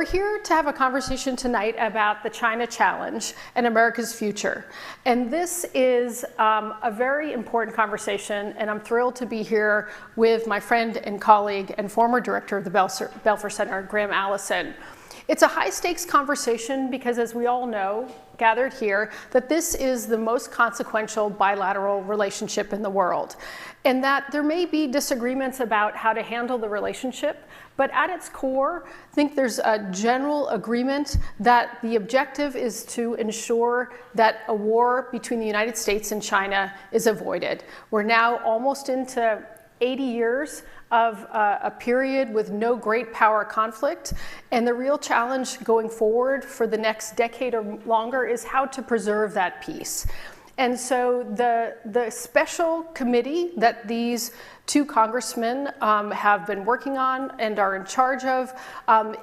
we're here to have a conversation tonight about the China challenge and America's future. And this is a very important conversation, and I'm thrilled to be here with my friend and colleague and former director of the Belfer Center, Graham Allison. It's a high-stakes conversation because, as we all know, gathered here, that this is the most consequential bilateral relationship in the world, and that there may be disagreements about how to handle the relationship, but at its core, I think there's a general agreement that the objective is to ensure that a war between the United States and China is avoided. We're now almost into 80 years of a period with no great power conflict, and the real challenge going forward for the next decade or longer is how to preserve that peace. And so the special committee that these two congressmen have been working on and are in charge of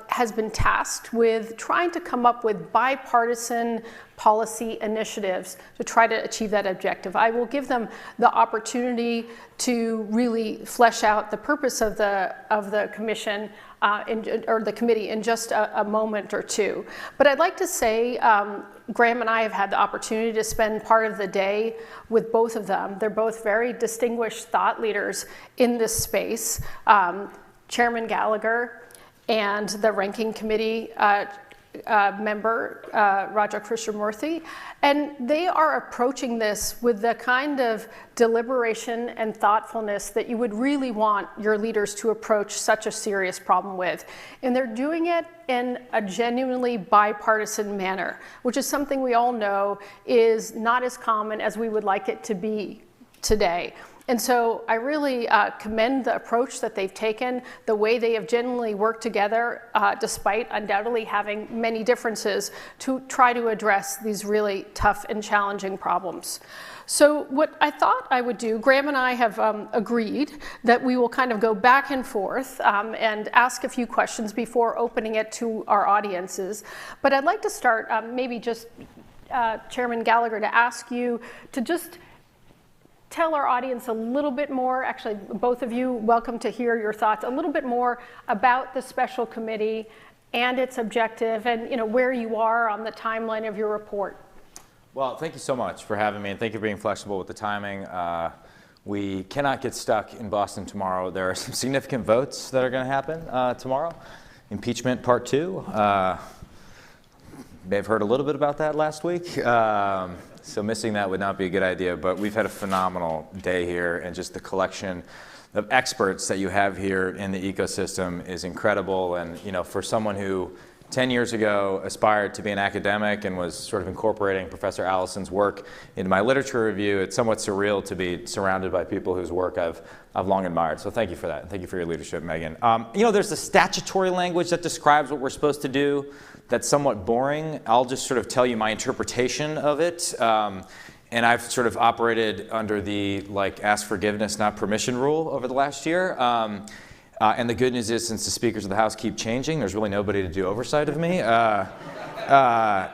has been tasked with trying to come up with bipartisan policy initiatives to try to achieve that objective. I will give them the opportunity to really flesh out the purpose of the commission or the committee in just a moment or two. But I'd like to say Graham and I have had the opportunity to spend part of the day with both of them. They're both very distinguished thought leaders in this space, Chairman Gallagher and the ranking committee member, Raja Krishnamurthy, and they are approaching this with the kind of deliberation and thoughtfulness that you would really want your leaders to approach such a serious problem with. And they're doing it in a genuinely bipartisan manner, which is something we all know is not as common as we would like it to be today. And so I really commend the approach that they've taken, the way they have genuinely worked together, despite undoubtedly having many differences, to try to address these really tough and challenging problems. So what I thought I would do, Graham and I have agreed that we will kind of go back and forth and ask a few questions before opening it to our audiences. But I'd like to start maybe just Chairman Gallagher to ask you to just tell our audience a little bit more, actually both of you, welcome to hear your thoughts, a little bit more about the special committee and its objective and where you are on the timeline of your report. Well, thank you so much for having me, and thank you for being flexible with the timing. We cannot get stuck in Boston tomorrow. There are some significant votes that are going to happen tomorrow. Impeachment Part 2. May have heard a little bit about that last week. So missing that would not be a good idea, but we've had a phenomenal day here, and just the collection of experts that you have here in the ecosystem is incredible. And for someone who 10 years ago aspired to be an academic and was sort of incorporating Professor Allison's work into my literature review, it's somewhat surreal to be surrounded by people whose work I've long admired. So thank you for that. Thank you for your leadership, Megan. There's a statutory language that describes what we're supposed to do that's somewhat boring. I'll just sort of tell you my interpretation of it. And I've sort of operated under the ask forgiveness, not permission rule over the last year. And the good news is, since the speakers of the House keep changing, there's really nobody to do oversight of me. But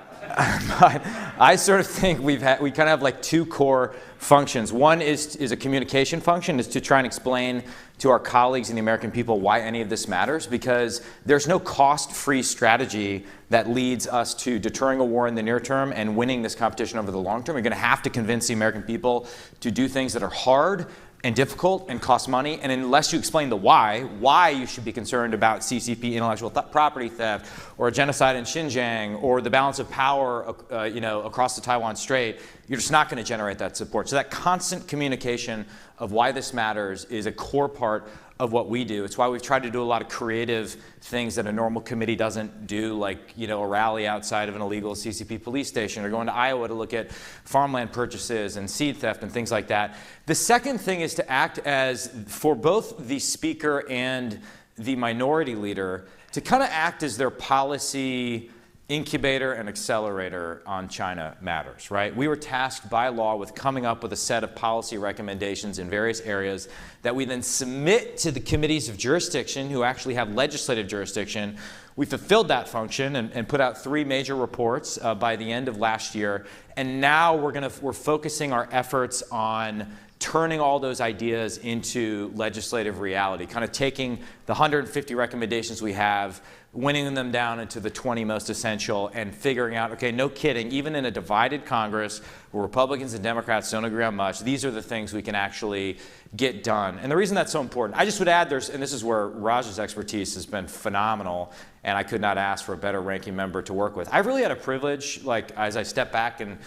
I sort of think we kind of have two core functions. One is a communication function, is to try and explain to our colleagues and the American people why any of this matters, because there's no cost-free strategy that leads us to deterring a war in the near term and winning this competition over the long term. We're going to have to convince the American people to do things that are hard and difficult and cost money, and unless you explain the why you should be concerned about CCP intellectual property theft, or a genocide in Xinjiang, or the balance of power across the Taiwan Strait, you're just not going to generate that support. So that constant communication of why this matters is a core part of what we do. It's why we've tried to do a lot of creative things that a normal committee doesn't do, like a rally outside of an illegal CCP police station, or going to Iowa to look at farmland purchases and seed theft and things like that. The second thing is to act as, for both the speaker and the minority leader, to kind of act as their policy incubator and accelerator on China matters, right? We were tasked by law with coming up with a set of policy recommendations in various areas that we then submit to the committees of jurisdiction, who actually have legislative jurisdiction. We fulfilled that function and put out 3 major reports by the end of last year. And now we're focusing our efforts on turning all those ideas into legislative reality, kind of taking the 150 recommendations we have, winning them down into the 20 most essential and figuring out, okay, no kidding, even in a divided Congress where Republicans and Democrats don't agree on much, these are the things we can actually get done. And the reason that's so important, I just would add, and this is where Raj's expertise has been phenomenal, and I could not ask for a better ranking member to work with. I've really had a privilege, like as I step back and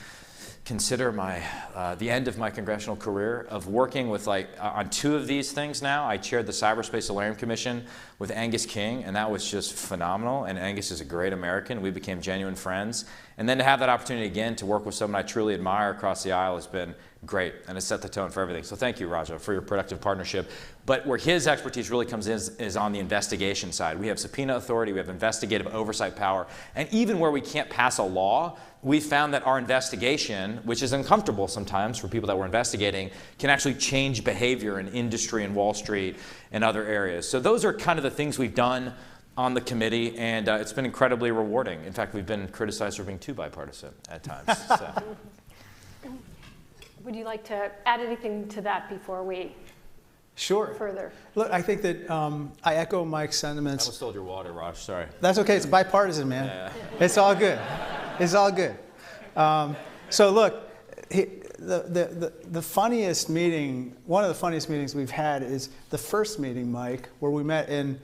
consider the end of my congressional career of working with on two of these things now. I chaired the Cyberspace Solarium Commission with Angus King, and that was just phenomenal. And Angus is a great American. We became genuine friends. And then to have that opportunity again to work with someone I truly admire across the aisle has been great, and it's set the tone for everything. So thank you, Raja, for your productive partnership. But where his expertise really comes in is on the investigation side. We have subpoena authority, we have investigative oversight power, and even where we can't pass a law, we found that our investigation, which is uncomfortable sometimes for people that we're investigating, can actually change behavior in industry and Wall Street and other areas. So those are kind of the things we've done on the committee, and it's been incredibly rewarding. In fact, we've been criticized for being too bipartisan at times. So. Would you like to add anything to that before we further? Look, I think that I echo Mike's sentiments. I almost stole your water, Raj, sorry. That's okay, it's bipartisan, man. Yeah. It's all good. It's all good. So look, the funniest meeting, one of the funniest meetings we've had is the first meeting, Mike, where we met in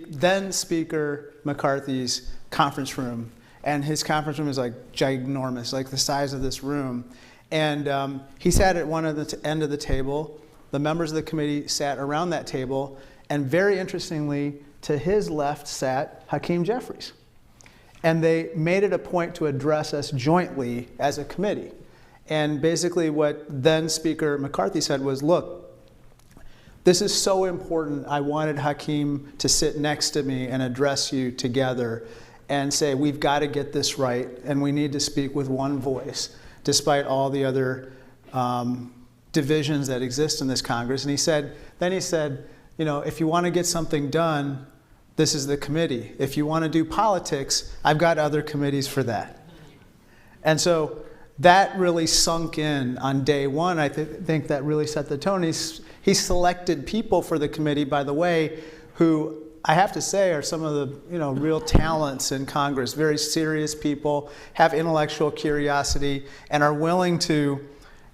then Speaker McCarthy's conference room. And his conference room is like ginormous, like the size of this room. And he sat at one of the end of the table. The members of the committee sat around that table. And very interestingly, to his left sat Hakeem Jeffries. And they made it a point to address us jointly as a committee. And basically what then Speaker McCarthy said was, look, this is so important. I wanted Hakeem to sit next to me and address you together and say, we've got to get this right, and we need to speak with one voice, despite all the other divisions that exist in this Congress. And he said, you know, if you want to get something done, this is the committee. If you want to do politics, I've got other committees for that. And so that really sunk in on day one. I think that really set the tone. He selected people for the committee, by the way, who I have to say are some of the real talents in Congress, very serious people, have intellectual curiosity, and are willing to,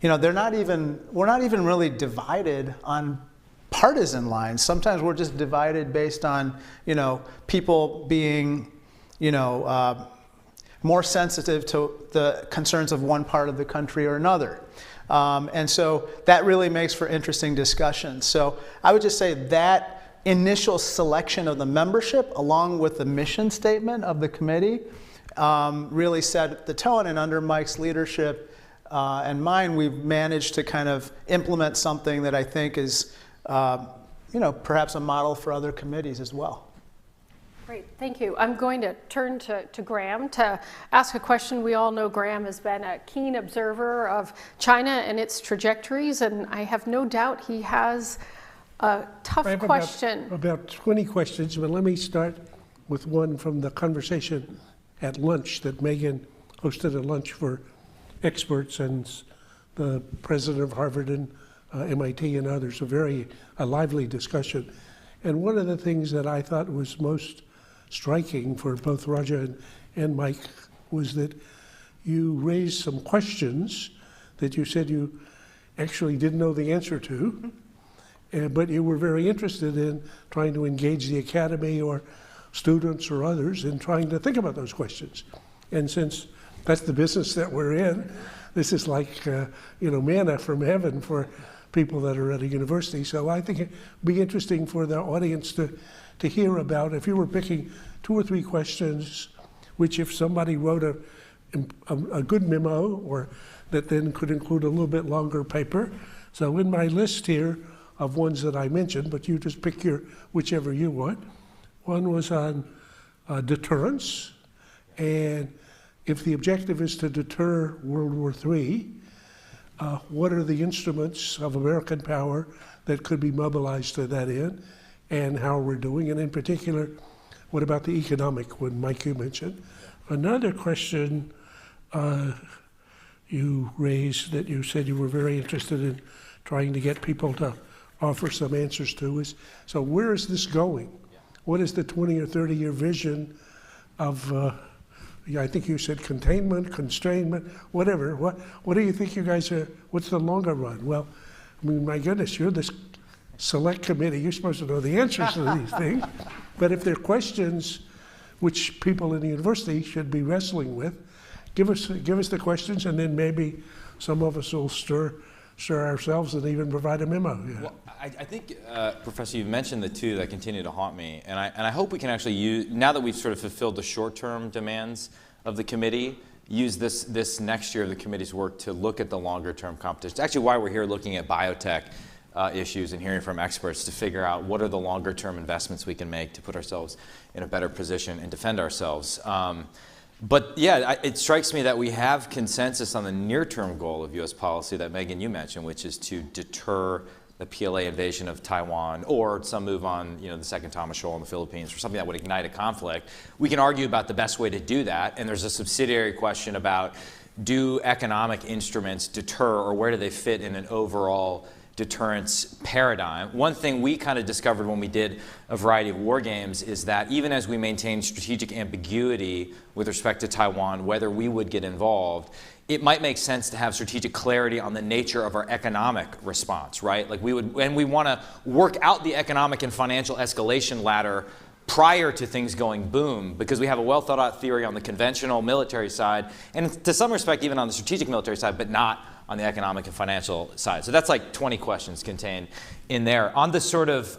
we're not even really divided on partisan lines. Sometimes we're just divided based on, people being, more sensitive to the concerns of one part of the country or another. And so that really makes for interesting discussions. So I would just say that initial selection of the membership, along with the mission statement of the committee, really set the tone. And under Mike's leadership and mine, we've managed to kind of implement something that I think is, perhaps a model for other committees as well. Great, thank you. I'm going to turn to Graham to ask a question. We all know Graham has been a keen observer of China and its trajectories, and I have no doubt he has a tough question. About 20 questions, but let me start with one from the conversation at lunch that Megan hosted a lunch for experts and the president of Harvard and MIT and others, a lively discussion. And one of the things that I thought was most striking for both Raja and Mike was that you raised some questions that you said you actually didn't know the answer to, but you were very interested in trying to engage the academy or students or others in trying to think about those questions. And since that's the business that we're in, this is like manna from heaven for people that are at a university. So I think it'd be interesting for the audience to hear about, if you were picking 2 or 3 questions, which if somebody wrote a good memo, or that then could include a little bit longer paper. So in my list here of ones that I mentioned, but you just pick whichever you want. One was on deterrence, and if the objective is to deter World War III, what are the instruments of American power that could be mobilized to that end, and how we're doing? And in particular, what about the economic one, Mike, you mentioned? Another question you raised that you said you were very interested in trying to get people to offer some answers to is, so where is this going? what is the 20 or 30-year vision of, I think you said containment, constrainment, whatever. What do you think you guys are, what's the longer run? Well, I mean, my goodness, you're this select committee. You're supposed to know the answers to these things. But if there are questions which people in the university should be wrestling with, give us the questions, and then maybe some of us will stir ourselves and even provide a memo. Yeah. Well, I think, Professor, you've mentioned the two that continue to haunt me, and I hope we can actually use, now that we've sort of fulfilled the short-term demands of the committee, use this next year of the committee's work to look at the longer-term competition. It's actually why we're here looking at biotech issues and hearing from experts to figure out what are the longer-term investments we can make to put ourselves in a better position and defend ourselves. But yeah, it strikes me that we have consensus on the near-term goal of U.S. policy that, Megan, you mentioned, which is to deter the PLA invasion of Taiwan, or some move on, the second Thomas Shoal in the Philippines, or something that would ignite a conflict. We can argue about the best way to do that, and there's a subsidiary question about, do economic instruments deter, or where do they fit in an overall deterrence paradigm? One thing we kind of discovered when we did a variety of war games is that even as we maintain strategic ambiguity with respect to Taiwan, whether we would get involved, it might make sense to have strategic clarity on the nature of our economic response, right? Like we want to work out the economic and financial escalation ladder prior to things going boom, because we have a well thought out theory on the conventional military side, and to some respect even on the strategic military side, but not on the economic and financial side. So that's like 20 questions contained in there. On the sort of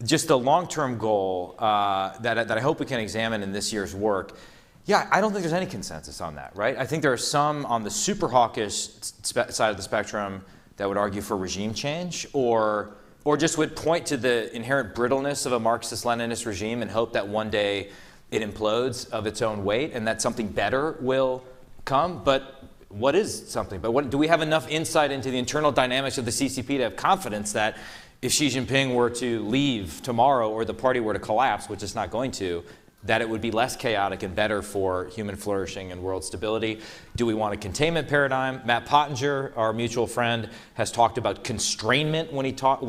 just the long-term goal that I hope we can examine in this year's work, yeah, I don't think there's any consensus on that, right? I think there are some on the super hawkish side of the spectrum that would argue for regime change, or just would point to the inherent brittleness of a Marxist-Leninist regime and hope that one day it implodes of its own weight and that something better will come. But what is something? But do we have enough insight into the internal dynamics of the CCP to have confidence that if Xi Jinping were to leave tomorrow, or the party were to collapse, which it's not going to, that it would be less chaotic and better for human flourishing and world stability? Do we want a containment paradigm? Matt Pottinger, our mutual friend, has talked about constrainment when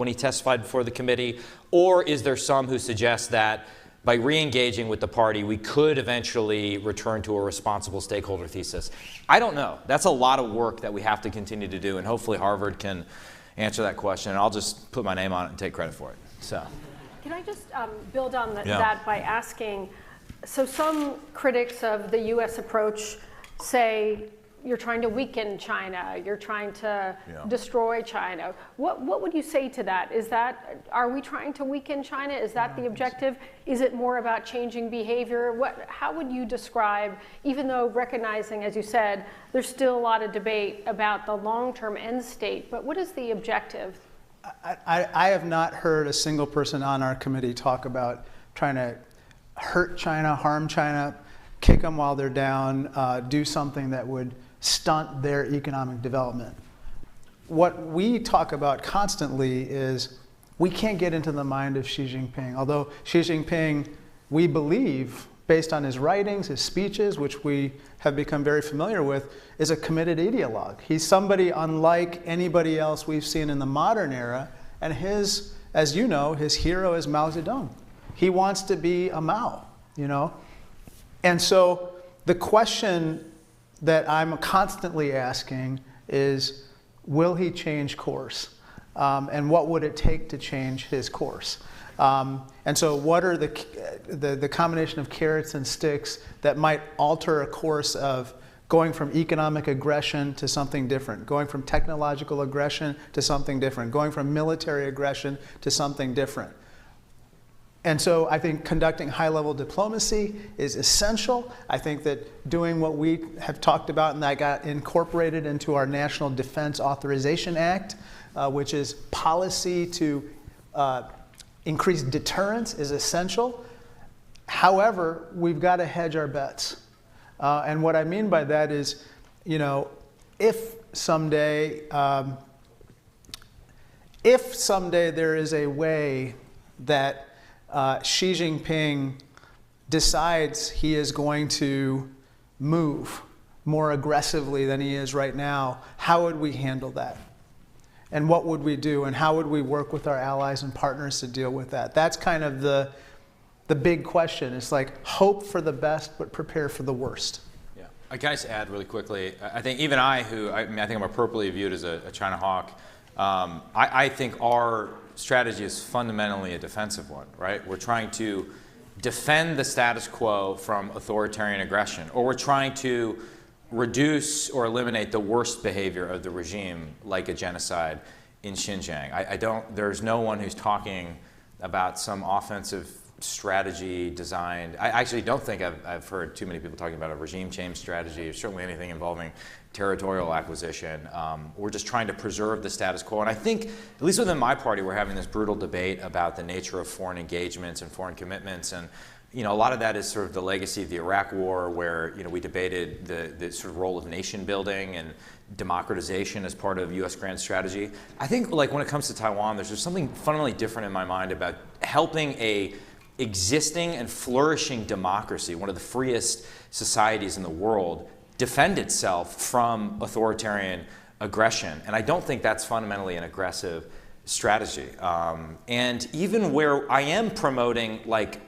he testified before the committee. Or is there some who suggest that by re-engaging with the party, we could eventually return to a responsible stakeholder thesis? I don't know. That's a lot of work that we have to continue to do, and hopefully Harvard can answer that question, and I'll just put my name on it and take credit for it. So, can I just build on that by asking, so some critics of the U.S. approach say you're trying to weaken China, you're trying to destroy China. What would you say to that? Are we trying to weaken China? Is that the objective? Is it more about changing behavior? How would you describe, even though recognizing, as you said, there's still a lot of debate about the long-term end state, but what is the objective? I have not heard a single person on our committee talk about trying to hurt China, harm China, kick them while they're down, do something that would stunt their economic development. What we talk about constantly is we can't get into the mind of Xi Jinping. Although Xi Jinping, we believe, based on his writings, his speeches, which we have become very familiar with, is a committed ideologue. He's somebody unlike anybody else we've seen in the modern era, and his, as you know, his hero is Mao Zedong. He wants to be a Mao, And so the question that I'm constantly asking is, will he change course? And what would it take to change his course? And so what are the combination of carrots and sticks that might alter a course of going from economic aggression to something different, going from technological aggression to something different, going from military aggression to something different? And so I think conducting high-level diplomacy is essential. I think that doing what we have talked about and that got incorporated into our National Defense Authorization Act, which is policy to increase deterrence, is essential. However, we've got to hedge our bets. And what I mean by that is, if someday there is a way that Xi Jinping decides he is going to move more aggressively than he is right now, how would we handle that? And what would we do? And how would we work with our allies and partners to deal with that? That's kind of the the big question. It's like hope for the best, but prepare for the worst. Yeah, I can just add really quickly. I think even I think I'm appropriately viewed as a China hawk. I think our strategy is fundamentally a defensive one, right? We're trying to defend the status quo from authoritarian aggression, or we're trying to reduce or eliminate the worst behavior of the regime, like a genocide in Xinjiang. There's no one who's talking about some offensive strategy designed. I actually don't think I've heard too many people talking about a regime change strategy, or certainly anything involving territorial acquisition. We're just trying to preserve the status quo. And I think, at least within my party, we're having this brutal debate about the nature of foreign engagements and foreign commitments. And a lot of that is sort of the legacy of the Iraq War, where we debated the sort of role of nation building and democratization as part of U.S. grand strategy. I think, like, when it comes to Taiwan, there's just something fundamentally different in my mind about helping a existing and flourishing democracy, one of the freest societies in the world, defend itself from authoritarian aggression. And I don't think that's fundamentally an aggressive strategy. And even where I am promoting like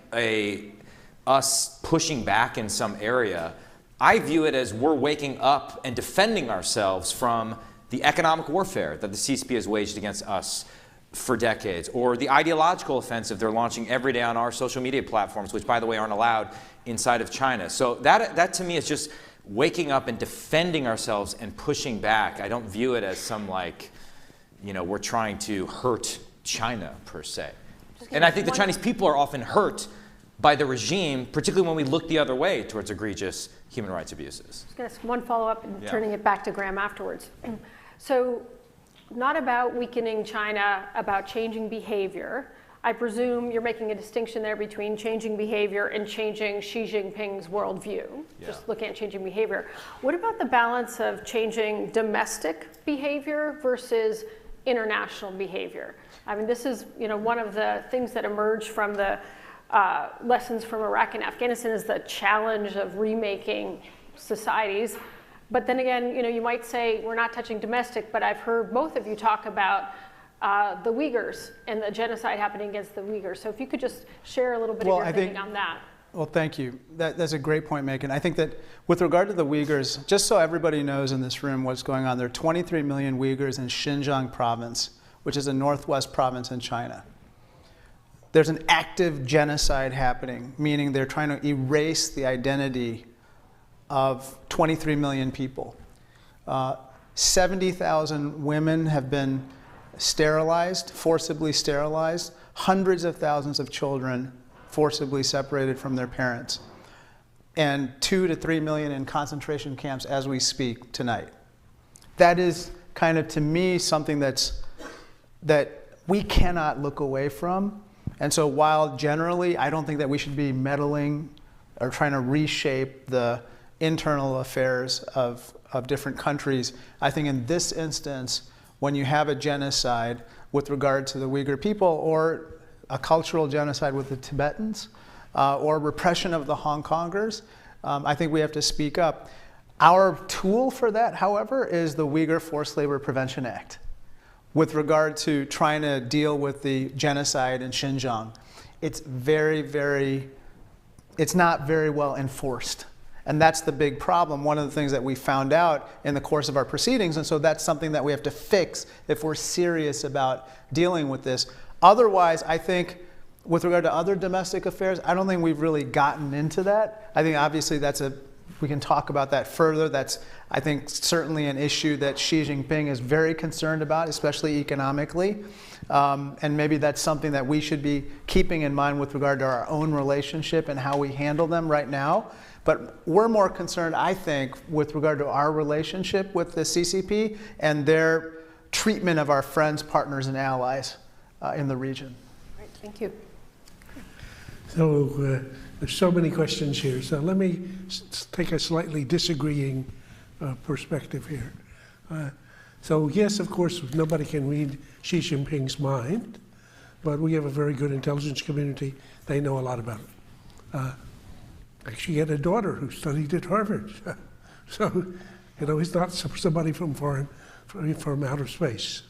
us pushing back in some area, I view it as we're waking up and defending ourselves from the economic warfare that the CCP has waged against us for decades, or the ideological offensive they're launching every day on our social media platforms, which, by the way, aren't allowed inside of China. So that to me is just waking up and defending ourselves and pushing back. I don't view it as some, like, we're trying to hurt China per se. And I think the Chinese people are often hurt by the regime, particularly when we look the other way towards egregious human rights abuses. Just one follow-up and turning it back to Graham afterwards. So, not about weakening China, about changing behavior. I presume you're making a distinction there between changing behavior and changing Xi Jinping's worldview, just looking at changing behavior. What about the balance of changing domestic behavior versus international behavior? I mean, this is one of the things that emerged from the lessons from Iraq and Afghanistan is the challenge of remaking societies. But then again, you might say we're not touching domestic, but I've heard both of you talk about the Uyghurs and the genocide happening against the Uyghurs. So if you could just share a little bit of your thinking on that. Well, thank you. That's a great point, Megan. I think that with regard to the Uyghurs, just so everybody knows in this room what's going on, there are 23 million Uyghurs in Xinjiang province, which is a northwest province in China. There's an active genocide happening, meaning they're trying to erase the identity of 23 million people. 70,000 women have been sterilized, forcibly sterilized, hundreds of thousands of children forcibly separated from their parents, and 2 to 3 million in concentration camps as we speak tonight. That is kind of, to me, something that we cannot look away from. And so while generally I don't think that we should be meddling or trying to reshape the internal affairs of different countries, I think in this instance, when you have a genocide with regard to the Uyghur people, or a cultural genocide with the Tibetans, or repression of the Hong Kongers, I think we have to speak up. Our tool for that, however, is the Uyghur Forced Labor Prevention Act, with regard to trying to deal with the genocide in Xinjiang. It's it's not very well enforced. And that's the big problem, one of the things that we found out in the course of our proceedings, and so that's something that we have to fix if we're serious about dealing with this. Otherwise, I think, with regard to other domestic affairs, I don't think we've really gotten into that. I think obviously we can talk about that further. That's, I think, certainly an issue that Xi Jinping is very concerned about, especially economically. And maybe that's something that we should be keeping in mind with regard to our own relationship and how we handle them right now. But we're more concerned, I think, with regard to our relationship with the CCP and their treatment of our friends, partners, and allies in the region. Great, thank you. So there's so many questions here. So let me take a slightly disagreeing perspective here. So yes, of course, nobody can read Xi Jinping's mind, but we have a very good intelligence community. They know a lot about it. Actually, he had a daughter who studied at Harvard. So, he's not somebody from outer space.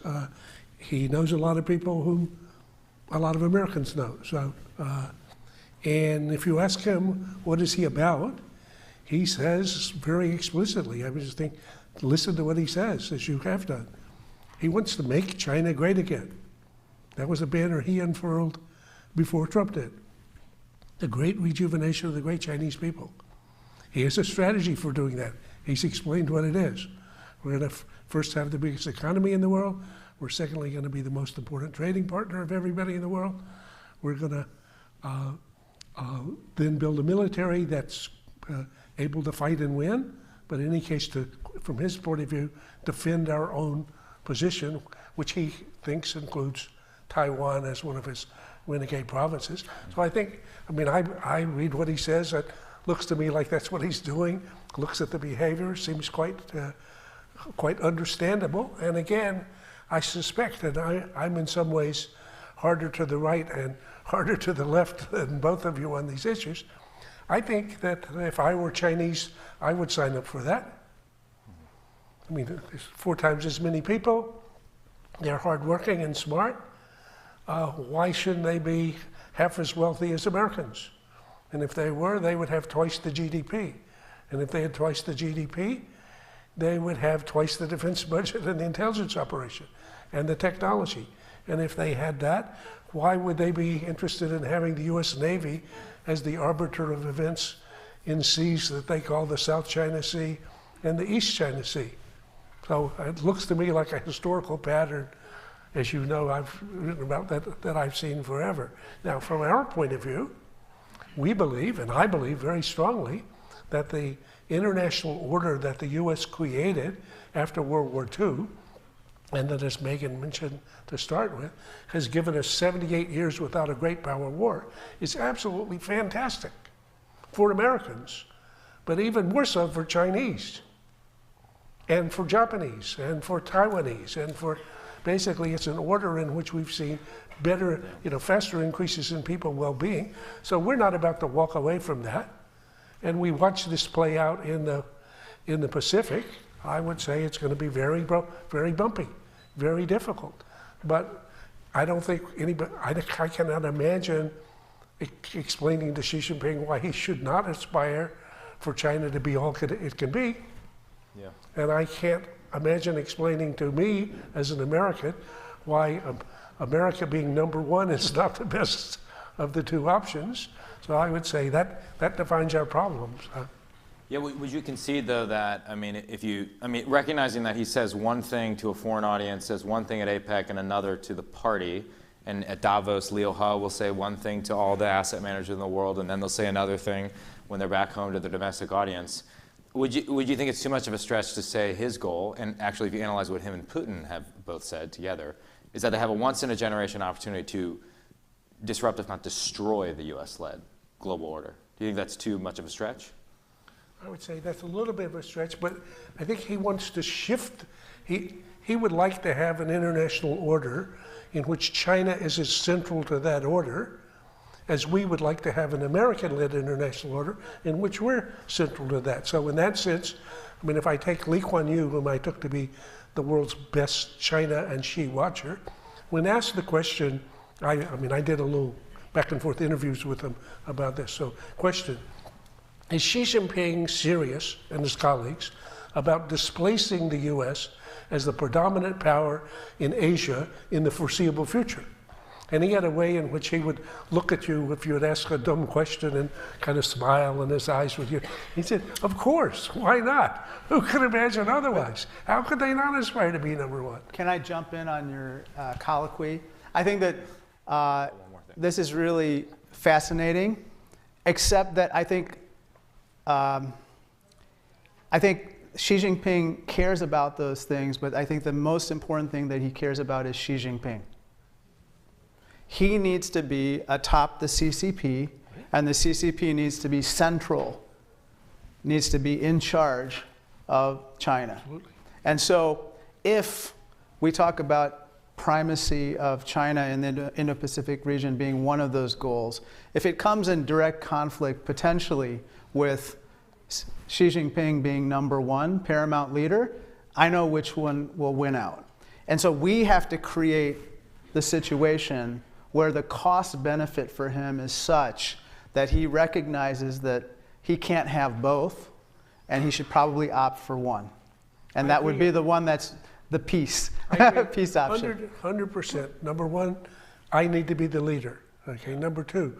He knows a lot of people whom a lot of Americans know. So, And if you ask him, what is he about? He says very explicitly, I just think, listen to what he says, as you have done. He wants to make China great again. That was a banner he unfurled before Trump did. The great rejuvenation of the great Chinese people. He has a strategy for doing that. He's explained what it is. We're going to first have the biggest economy in the world. We're secondly going to be the most important trading partner of everybody in the world. We're going to then build a military that's able to fight and win, but in any case, from his point of view, defend our own position, which he thinks includes Taiwan as one of his renegade provinces. So I think, I read what he says. It looks to me like that's what he's doing. Looks at the behavior, seems quite understandable. And again, I suspect that I'm in some ways harder to the right and harder to the left than both of you on these issues. I think that if I were Chinese, I would sign up for that. There's 4 times as many people. They're hardworking and smart. Why shouldn't they be half as wealthy as Americans? And if they were, they would have twice the GDP. And if they had twice the GDP, they would have twice the defense budget and the intelligence operation and the technology. And if they had that, why would they be interested in having the US Navy as the arbiter of events in seas that they call the South China Sea and the East China Sea? So it looks to me like a historical pattern, as you know, I've written about that I've seen forever. Now, from our point of view, we believe, and I believe very strongly, that the international order that the US created after World War II, and that, as Megan mentioned to start with, has given us 78 years without a great power war, is absolutely fantastic for Americans, but even more so for Chinese, and for Japanese, and for Taiwanese, and for, basically it's an order in which we've seen better, faster increases in people's well-being. So we're not about to walk away from that. And we watch this play out in the Pacific. I would say it's going to be very bumpy, very difficult. But I don't think I cannot imagine explaining to Xi Jinping why he should not aspire for China to be all it can be. Yeah. And I can't imagine explaining to me as an American why America being #1 is not the best of the 2 options. So I would say that defines our problems. Yeah, would you concede though that, recognizing that he says one thing to a foreign audience, says one thing at APEC and another to the party, and at Davos, Leo He will say one thing to all the asset managers in the world, and then they'll say another thing when they're back home to their domestic audience. Would you think it's too much of a stretch to say his goal, and actually if you analyze what him and Putin have both said together, is that they have a once-in-a-generation opportunity to disrupt, if not destroy, the US-led global order? Do you think that's too much of a stretch? I would say that's a little bit of a stretch, but I think he wants to shift. He would like to have an international order in which China is as central to that order as we would like to have an American-led international order in which we're central to that. So in that sense, if I take Lee Kuan Yew, whom I took to be the world's best China and Xi watcher, when asked the question, I did a little back and forth interviews with him about this. So question, is Xi Jinping serious, and his colleagues, about displacing the US as the predominant power in Asia in the foreseeable future? And he had a way in which he would look at you if you would ask a dumb question and kind of smile in his eyes with you. He said, of course, why not? Who could imagine otherwise? How could they not aspire to be #1? Can I jump in on your colloquy? I think that this is really fascinating, except that I think Xi Jinping cares about those things, but I think the most important thing that he cares about is Xi Jinping. He needs to be atop the CCP, and the CCP needs to be central, needs to be in charge of China. Absolutely. And so if we talk about primacy of China in the Indo-Pacific region being one of those goals, if it comes in direct conflict potentially with Xi Jinping being #1, paramount leader, I know which one will win out. And so we have to create the situation where the cost benefit for him is such that he recognizes that he can't have both, and he should probably opt for one. And that would be the one that's the peace, peace option. 100%. Number one, I need to be the leader. Okay. Number two,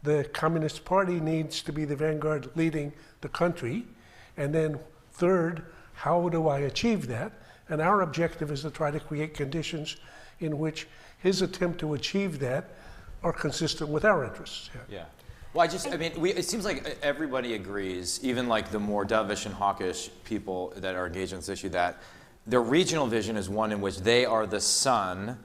the Communist Party needs to be the vanguard leading the country. And then third, how do I achieve that? And our objective is to try to create conditions in which his attempt to achieve that are consistent with our interests. Yeah. Well, it seems like everybody agrees, even like the more dovish and hawkish people that are engaged in this issue, that their regional vision is one in which they are the sun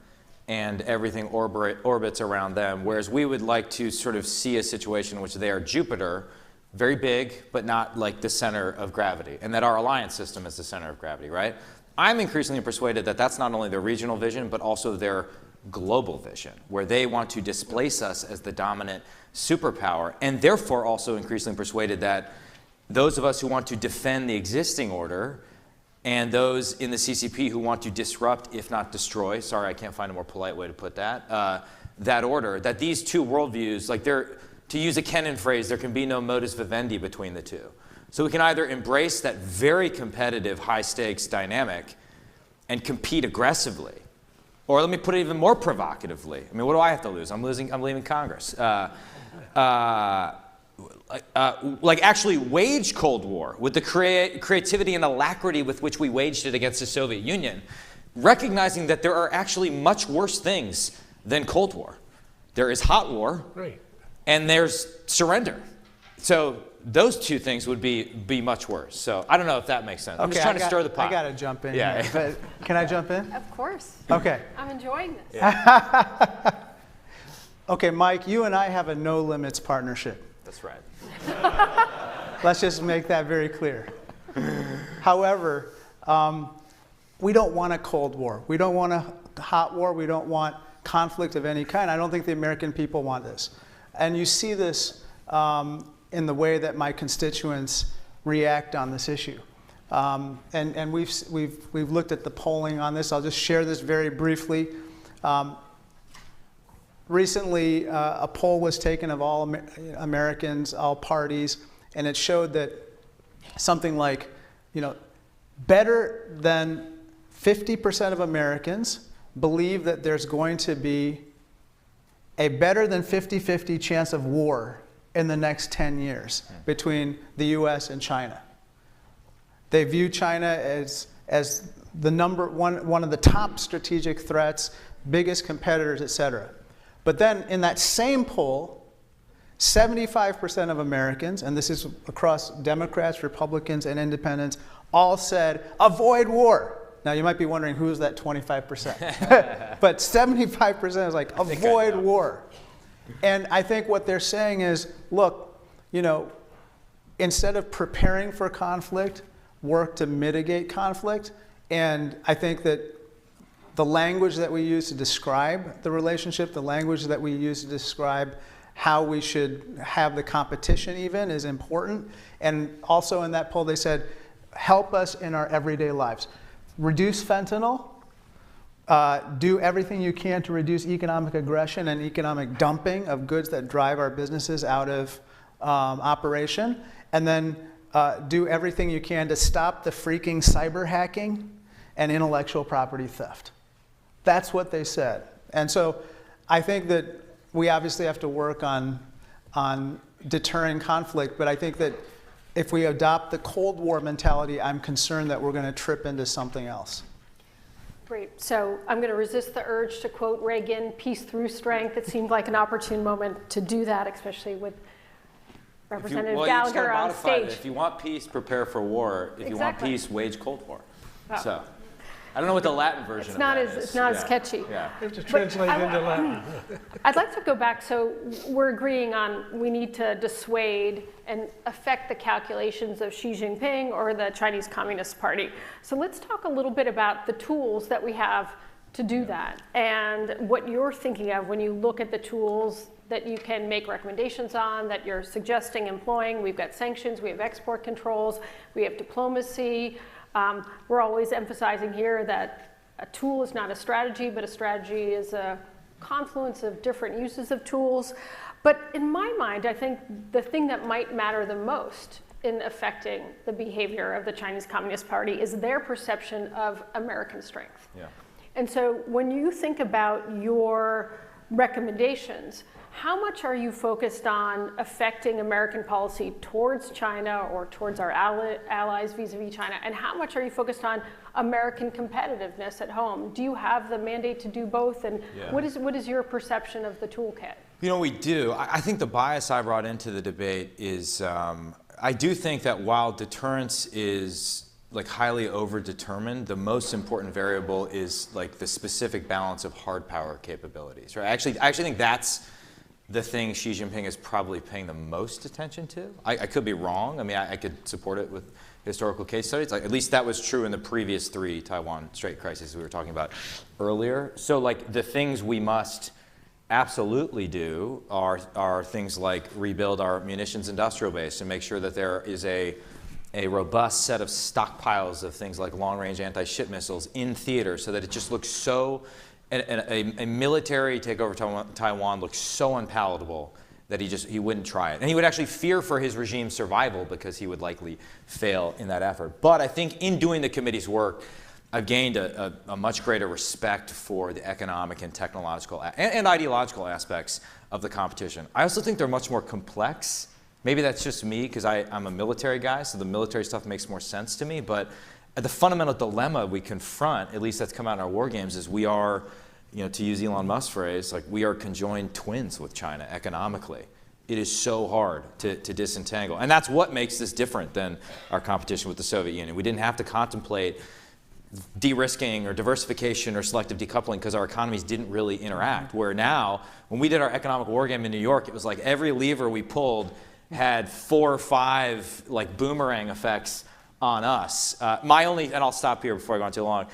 and everything orbits around them, whereas we would like to sort of see a situation in which they are Jupiter, very big, but not like the center of gravity, and that our alliance system is the center of gravity, right? I'm increasingly persuaded that that's not only their regional vision, but also their global vision, where they want to displace us as the dominant superpower, and therefore also increasingly persuaded that those of us who want to defend the existing order and those in the CCP who want to disrupt, if not destroy, sorry, I can't find a more polite way to put that, that order, that these two worldviews, like to use a Kennan phrase, there can be no modus vivendi between the two. So we can either embrace that very competitive, high-stakes dynamic and compete aggressively, or let me put it even more provocatively. I mean, what do I have to lose? I'm leaving Congress. Like actually wage Cold War with the creativity and alacrity with which we waged it against the Soviet Union, recognizing that there are actually much worse things than Cold War. There is hot war, Right. and there's surrender. So those two things would be much worse. So I don't know if that makes sense. I'm just trying to stir the pot. I got to jump in. Yeah. Here, but can I jump in? Of course. Okay. I'm enjoying this. Okay, Mike, you and I have a no limits partnership. That's right. Let's just make that very clear. However, we don't want a Cold War. We don't want a hot war. We don't want conflict of any kind. I don't think the American people want this. And you see this in the way that my constituents react on this issue. And we've looked at the polling on this. I'll just share this very briefly. Recently, a poll was taken of all Americans, all parties, and it showed that something like, better than 50% of Americans believe that there's going to be a better than 50-50 chance of war in the next 10 years between the US and China. They view China as the one of the top strategic threats, biggest competitors, et cetera. But then in that same poll, 75% of Americans, and this is across Democrats, Republicans, and independents, all said, avoid war. Now you might be wondering, who's that 25%? But 75% is like, avoid war. And I think what they're saying is, look, instead of preparing for conflict, work to mitigate conflict. And I think that the language that we use to describe the relationship, the language that we use to describe how we should have the competition even is important. And also in that poll, they said, help us in our everyday lives. Reduce fentanyl, do everything you can to reduce economic aggression and economic dumping of goods that drive our businesses out of operation, and then do everything you can to stop the freaking cyber hacking and intellectual property theft. That's what they said. And so I think that we obviously have to work on deterring conflict, but I think that if we adopt the Cold War mentality, I'm concerned that we're going to trip into something else. Great. So I'm going to resist the urge to quote Reagan, peace through strength. It seemed like an opportune moment to do that, especially with Representative Gallagher on stage. If you want peace, prepare for war. If you want peace, wage Cold War. Oh. So I don't know what the Latin version of that is. It's not as catchy. Yeah. You have to translate into Latin. I'd like to go back. So we're agreeing on we need to dissuade and affect the calculations of Xi Jinping or the Chinese Communist Party. So let's talk a little bit about the tools that we have to do that and what you're thinking of when you look at the tools that you can make recommendations on, that you're suggesting employing. We've got sanctions, we have export controls, we have diplomacy. We're always emphasizing here that a tool is not a strategy, but a strategy is a confluence of different uses of tools. But in my mind, I think the thing that might matter the most in affecting the behavior of the Chinese Communist Party is their perception of American strength. Yeah. And so when you think about your recommendations, how much are you focused on affecting American policy towards China or towards our allies vis-a-vis China? And how much are you focused on American competitiveness at home? Do you have the mandate to do both? And what is your perception of the toolkit? You know, we do. I think the bias I brought into the debate is, I do think that while deterrence is like highly over-determined, the most important variable is like the specific balance of hard power capabilities, right? I actually think that's the thing Xi Jinping is probably paying the most attention to. I could be wrong. I mean, I could support it with historical case studies. Like, at least that was true in the previous 3 Taiwan Strait crises we were talking about earlier. So like the things we must absolutely do are things like rebuild our munitions industrial base and make sure that there is a robust set of stockpiles of things like long-range anti-ship missiles in theater so that it just looks so, a military takeover of Taiwan looks so unpalatable that he wouldn't try it. And he would actually fear for his regime's survival because he would likely fail in that effort. But I think in doing the committee's work, I've gained a much greater respect for the economic and technological and ideological aspects of the competition. I also think they're much more complex. Maybe that's just me because I'm a military guy, so the military stuff makes more sense to me. But the fundamental dilemma we confront, at least that's come out in our war games, is we are, you know, to use Elon Musk's phrase, like we are conjoined twins with China economically. It is so hard to disentangle. And that's what makes this different than our competition with the Soviet Union. We didn't have to contemplate de-risking or diversification or selective decoupling because our economies didn't really interact. Where now, when we did our economic war game in New York, it was like every lever we pulled had 4 or 5 like boomerang effects on us. And I'll stop here before I go on too long.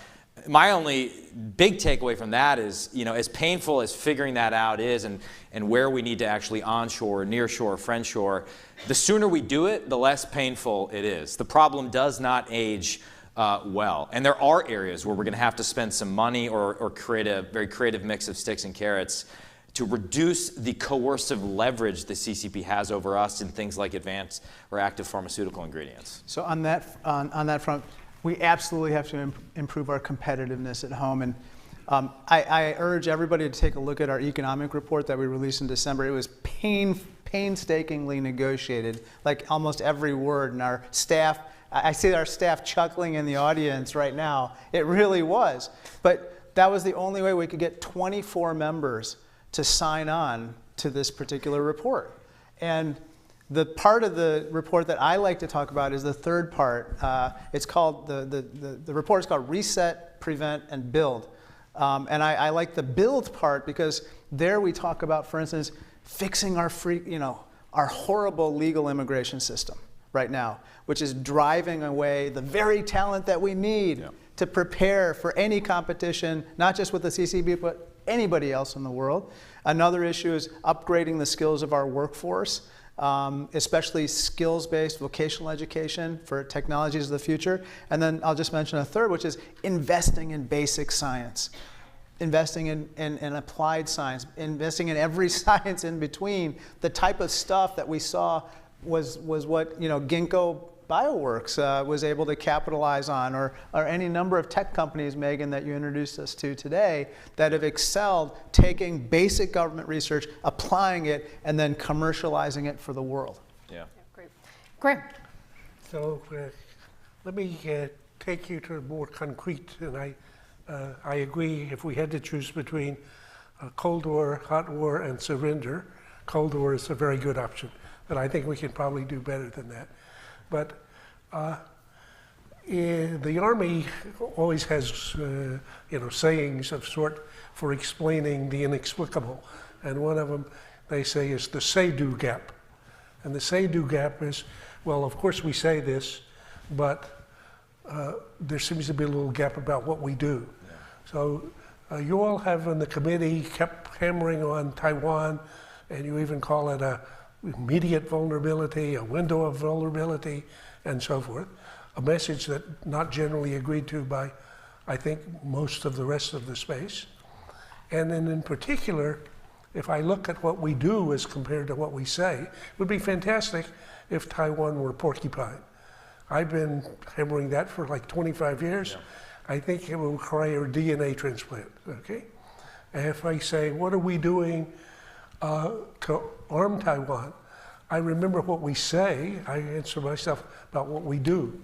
My only big takeaway from that is, you know, as painful as figuring that out is and where we need to actually onshore, nearshore, friendshore, the sooner we do it, the less painful it is. The problem does not age well. And there are areas where we're going to have to spend some money or create a very creative mix of sticks and carrots to reduce the coercive leverage the CCP has over us in things like advanced or active pharmaceutical ingredients. So on that front, we absolutely have to improve our competitiveness at home. And I urge everybody to take a look at our economic report that we released in December. It was painstakingly negotiated, like almost every word. And our staff, I see our staff chuckling in the audience right now. It really was. But that was the only way we could get 24 members to sign on to this particular report. And the part of the report that I like to talk about is the third part. It's called, the report is called Reset, Prevent, and Build. And I like the build part because there we talk about, for instance, fixing our our horrible legal immigration system right now, which is driving away the very talent that we need to prepare for any competition, not just with the CCP, but anybody else in the world. Another issue is upgrading the skills of our workforce, especially skills-based vocational education for technologies of the future. And then I'll just mention a third, which is investing in basic science, investing in applied science, investing in every science in between. The type of stuff that we saw was what Ginkgo Bioworks was able to capitalize on, or any number of tech companies, Megan, that you introduced us to today, that have excelled taking basic government research, applying it, and then commercializing it for the world. Yeah. Great. Great. So let me take you to more concrete, and I agree if we had to choose between Cold War, hot war, and surrender, Cold War is a very good option, but I think we can probably do better than that. But the Army always has, sayings of sort for explaining the inexplicable. And one of them, they say, is the say-do gap. And the say-do gap is, well, of course we say this, but there seems to be a little gap about what we do. Yeah. So you all have in the committee kept hammering on Taiwan, and you even call it a immediate vulnerability, a window of vulnerability, and so forth. A message that not generally agreed to by, I think, most of the rest of the space. And then in particular, if I look at what we do as compared to what we say, it would be fantastic if Taiwan were porcupine. I've been hammering that for like 25 years. Yeah. I think it will require a DNA transplant, okay? And if I say, what are we doing to arm Taiwan? I remember what we say, I answer myself about what we do.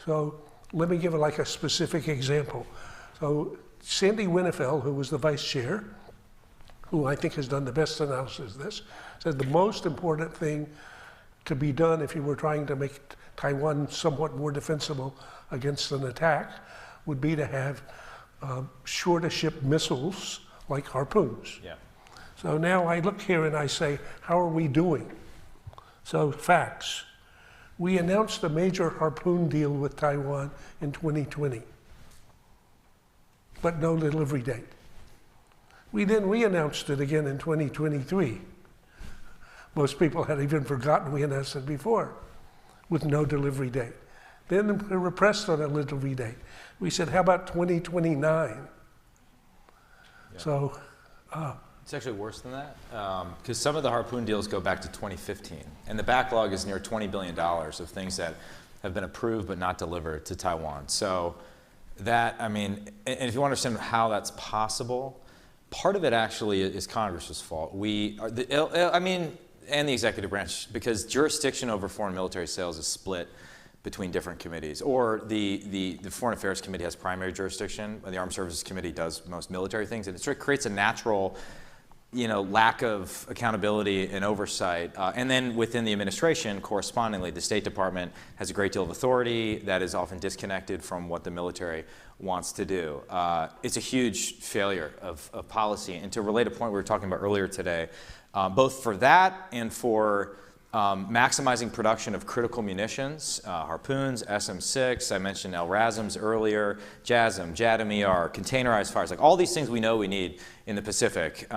So let me give like a specific example. So Sandy Winnefeld, who was the vice chair, who I think has done the best analysis of this, said the most important thing to be done if you were trying to make Taiwan somewhat more defensible against an attack would be to have shore-to-ship missiles like harpoons. Yeah. So now I look here and I say, how are we doing? So facts. We announced a major harpoon deal with Taiwan in 2020, but no delivery date. We then re-announced it again in 2023. Most people had even forgotten we announced it before, with no delivery date. Then we were pressed on a delivery date. We said, how about 2029? Yeah. So. It's actually worse than that, because some of the harpoon deals go back to 2015, and the backlog is near $20 billion of things that have been approved but not delivered to Taiwan. So that, I mean, and if you want to understand how that's possible, part of it actually is Congress's fault. And the executive branch, because jurisdiction over foreign military sales is split between different committees, or the Foreign Affairs Committee has primary jurisdiction, and the Armed Services Committee does most military things, and it sort of creates a natural lack of accountability and oversight. And then within the administration, correspondingly, the State Department has a great deal of authority that is often disconnected from what the military wants to do. It's a huge failure of policy. And to relate a point we were talking about earlier today, both for that and for maximizing production of critical munitions, harpoons, SM-6, I mentioned LRASMs earlier, JASM, JADM-ER, containerized fires, like all these things we know we need in the Pacific.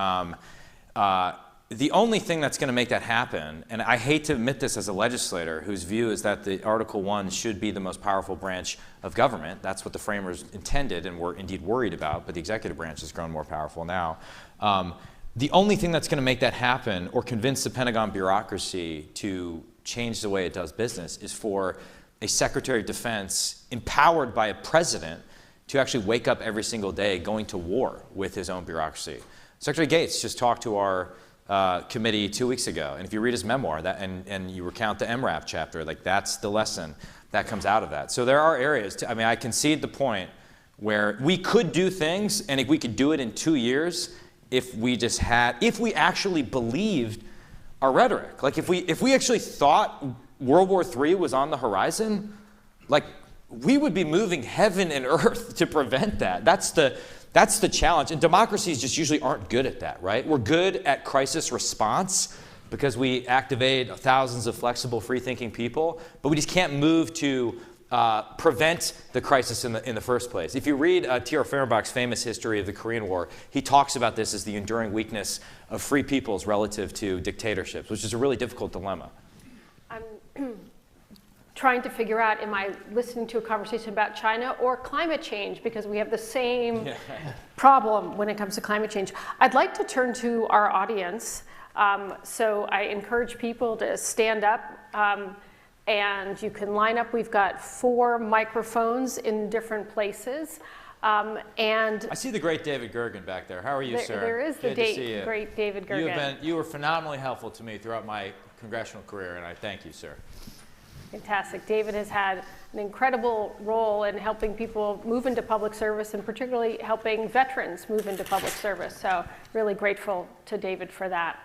The only thing that's going to make that happen, and I hate to admit this as a legislator whose view is that the Article 1 should be the most powerful branch of government. That's what the framers intended and were indeed worried about, but the executive branch has grown more powerful now. The only thing that's going to make that happen or convince the Pentagon bureaucracy to change the way it does business is for a Secretary of Defense empowered by a president to actually wake up every single day going to war with his own bureaucracy. Secretary Gates just talked to our committee 2 weeks ago, and if you read his memoir and you recount the MRAP chapter, like that's the lesson that comes out of that. So there are areas, I concede the point where we could do things, and if we could do it in 2 years, if we actually believed our rhetoric. Like if we actually thought World War III was on the horizon, like we would be moving heaven and earth to prevent that. That's the challenge. And democracies just usually aren't good at that, right? We're good at crisis response because we activate thousands of flexible, free-thinking people, but we just can't move to prevent the crisis in the first place. If you read T.R. Fehrenbach's famous history of the Korean War, he talks about this as the enduring weakness of free peoples relative to dictatorships, which is a really difficult dilemma. I'm trying to figure out, am I listening to a conversation about China or climate change, because we have the same problem when it comes to climate change. I'd like to turn to our audience. So I encourage people to stand up. And you can line up. We've got 4 microphones in different places. And I see the great David Gergen back there. How are you, sir? There is the great David Gergen. You were phenomenally helpful to me throughout my congressional career, and I thank you, sir. Fantastic. David has had an incredible role in helping people move into public service, and particularly helping veterans move into public service. So really grateful to David for that.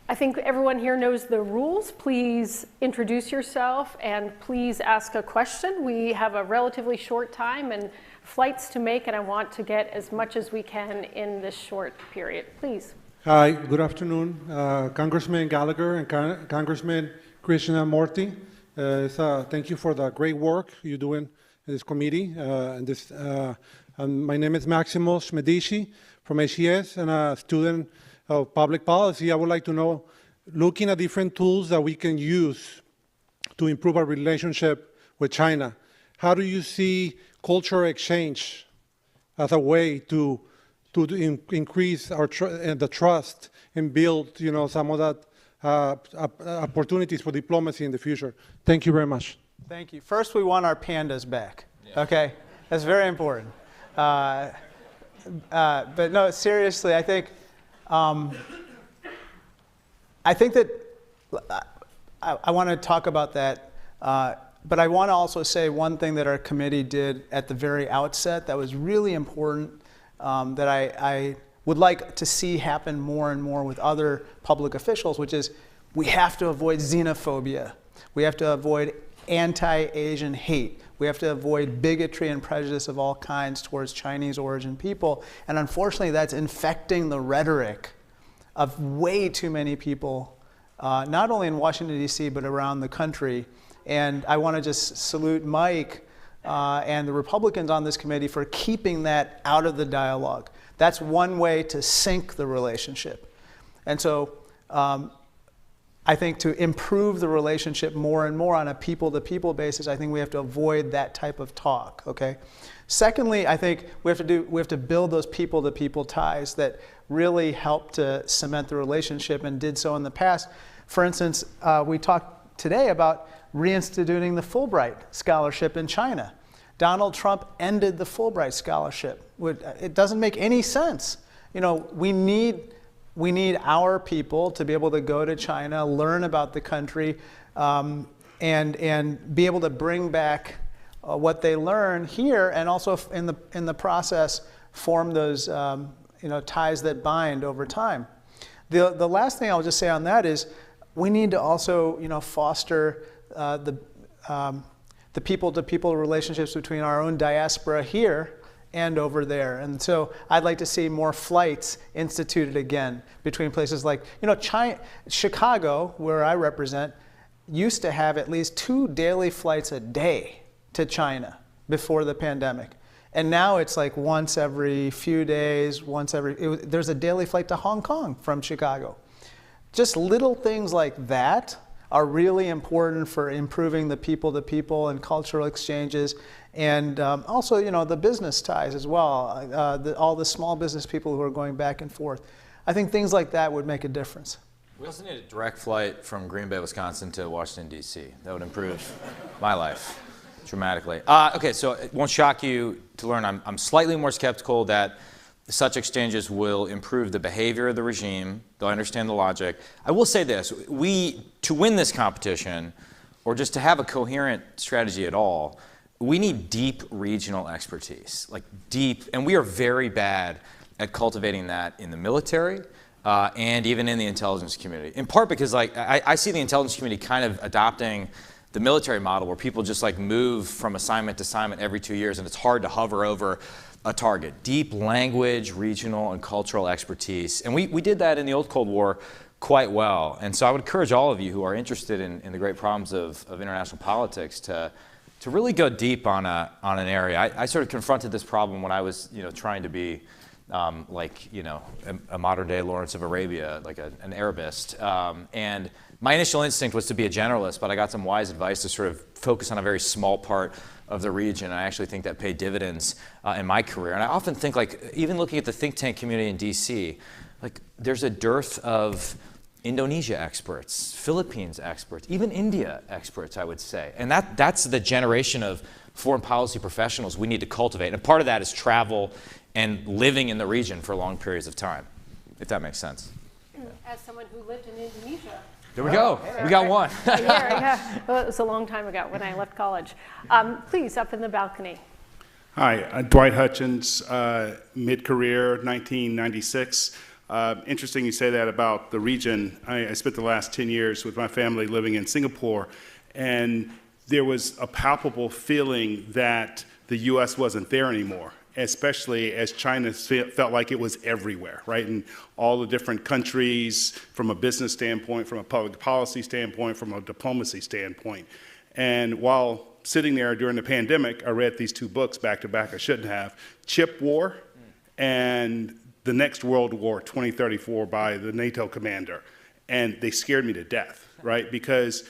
I think everyone here knows the rules. Please introduce yourself and please ask a question. We have a relatively short time and flights to make, and I want to get as much as we can in this short period. Please. Hi, good afternoon. Congressman Gallagher and Congressman Krishnamurti. Thank you for the great work you're doing in this committee. My name is Maximus Medici from ACS and a student of public policy. I would like to know, looking at different tools that we can use to improve our relationship with China, how do you see cultural exchange as a way to to increase the trust and build, some of that opportunities for diplomacy in the future. Thank you very much. Thank you. First, we want our pandas back. Yeah. Okay, that's very important. But no, seriously, I think that I want to talk about that. But I want to also say one thing that our committee did at the very outset that was really important, that I would like to see happen more and more with other public officials, which is we have to avoid xenophobia. We have to avoid anti-Asian hate. We have to avoid bigotry and prejudice of all kinds towards Chinese origin people. And unfortunately, that's infecting the rhetoric of way too many people, not only in Washington, D.C., but around the country. And I want to just salute Mike and the Republicans on this committee for keeping that out of the dialogue. That's one way to sink the relationship. And so I think to improve the relationship more and more on a people-to-people basis, I think we have to avoid that type of talk, okay? Secondly, I think we have to build those people-to-people ties that really help to cement the relationship and did so in the past. For instance, we talked today about reinstituting the Fulbright scholarship in China. Donald Trump ended the Fulbright scholarship. It doesn't make any sense. We need our people to be able to go to China, learn about the country, and be able to bring back what they learn here, and also in the process form those ties that bind over time. The last thing I'll just say on that is we need to also foster the people-to-people relationships between our own diaspora here and over there. And so I'd like to see more flights instituted again between places like, Chicago, where I represent, used to have at least 2 daily flights a day to China before the pandemic. And now it's like once every few days, there's a daily flight to Hong Kong from Chicago. Just little things like that are really important for improving the people-to-people and cultural exchanges, and also, the business ties as well, all the small business people who are going back and forth. I think things like that would make a difference. We also need a direct flight from Green Bay, Wisconsin to Washington, D.C. That would improve my life dramatically. Okay, so it won't shock you to learn I'm slightly more skeptical that such exchanges will improve the behavior of the regime, though I understand the logic. I will say this, to win this competition, or just to have a coherent strategy at all, we need deep regional expertise, and we are very bad at cultivating that in the military and even in the intelligence community. In part because I see the intelligence community kind of adopting the military model where people just move from assignment to assignment every 2 years, and it's hard to hover over a target. Deep language, regional, and cultural expertise. And we did that in the old Cold War quite well. And so I would encourage all of you who are interested in the great problems of international politics to really go deep on an area. I sort of confronted this problem when I was trying to be a modern day Lawrence of Arabia, an Arabist. And my initial instinct was to be a generalist, but I got some wise advice to sort of focus on a very small part of the region. I actually think that paid dividends in my career. And I often think, even looking at the think tank community in DC, there's a dearth of Indonesia experts, Philippines experts, even India experts, I would say. And that's the generation of foreign policy professionals we need to cultivate. And part of that is travel and living in the region for long periods of time, if that makes sense. As someone who lived in Indonesia. There we go. We got one. Yeah. Well, it was a long time ago when I left college. Please, up in the balcony. Hi, Dwight Hutchins, mid-career, 1996. Interesting you say that about the region. I spent the last 10 years with my family living in Singapore, and there was a palpable feeling that the U.S. wasn't there anymore, especially as China felt like it was everywhere, right? In all the different countries, from a business standpoint, from a public policy standpoint, from a diplomacy standpoint. And while sitting there during the pandemic, I read these 2 books back to back I shouldn't have, Chip War and The Next World War, 2034 by the NATO commander. And they scared me to death, right? Because,